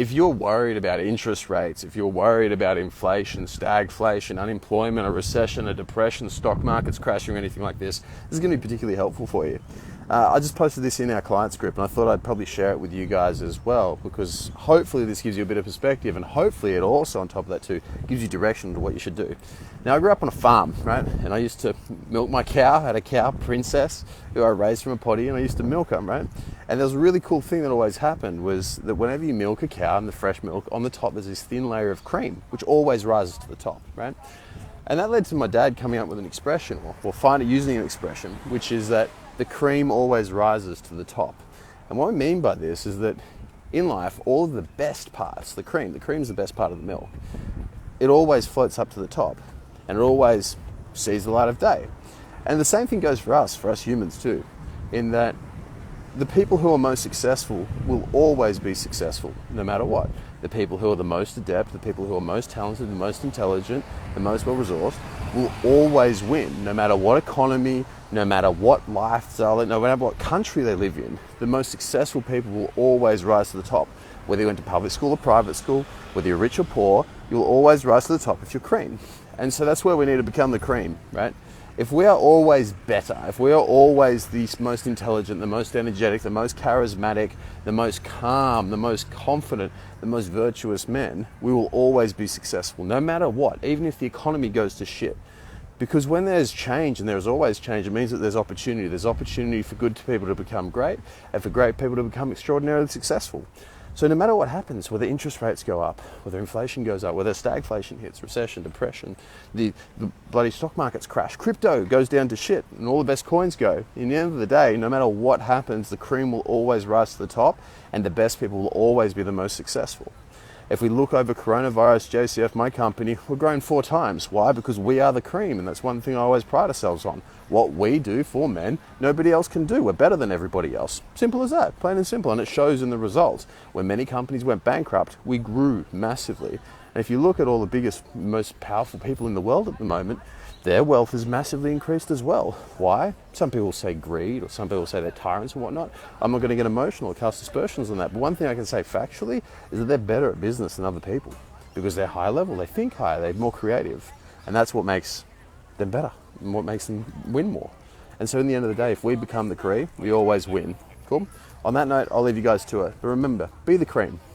if you're worried about interest rates, if you're worried about inflation, stagflation, unemployment, a recession, a depression, stock markets crashing or anything like this is going to be particularly helpful for you. I just posted this in our clients group and I thought I'd probably share it with you guys as well, because hopefully this gives you a bit of perspective, and hopefully it also, on top of that too, gives you direction to what you should do. Now, I grew up on a farm, right? And I used to milk my cow. I had a cow, Princess, who I raised from a potty, and I used to milk them, right? And there was a really cool thing that always happened, was that whenever you milk a cow and the fresh milk, on the top there's this thin layer of cream, which always rises to the top, right? And that led to my dad coming up with an expression, or using an expression, which is that the cream always rises to the top. And what I mean by this is that in life, all of the best parts, the cream's the best part of the milk, it always floats up to the top, and it always sees the light of day. And the same thing goes for us humans too, in that the people who are most successful will always be successful, no matter what. The people who are the most adept, the people who are most talented, the most intelligent, the most well-resourced, will always win, no matter what economy, no matter what lifestyle, no matter what country they live in. The most successful people will always rise to the top. Whether you went to public school or private school, whether you're rich or poor, you'll always rise to the top if you're cream. And so that's where we need to become the cream, right? If we are always better, if we are always the most intelligent, the most energetic, the most charismatic, the most calm, the most confident, the most virtuous men, we will always be successful, no matter what, even if the economy goes to shit. Because when there's change, and there's always change, it means that there's opportunity. There's opportunity for good people to become great, and for great people to become extraordinarily successful. So no matter what happens, whether interest rates go up, whether inflation goes up, whether stagflation hits, recession, depression, the bloody stock markets crash, crypto goes down to shit, and all the best coins go. In the end of the day, no matter what happens, the cream will always rise to the top, and the best people will always be the most successful. If we look over coronavirus, JCF, my company, we're growing 4 times. Why? Because we are the cream, and that's one thing I always pride ourselves on. What we do for men, nobody else can do. We're better than everybody else. Simple as that, plain and simple, and it shows in the results. When many companies went bankrupt, we grew massively. And if you look at all the biggest, most powerful people in the world at the moment, their wealth has massively increased as well. Why? Some people say greed, or some people say they're tyrants and whatnot. I'm not going to get emotional or cast aspersions on that. But one thing I can say factually is that they're better at business than other people, because they're higher level, they think higher, they're more creative. And that's what makes them better and what makes them win more. And so in the end of the day, if we become the cream, we always win. Cool? On that note, I'll leave you guys to it. But remember, be the cream.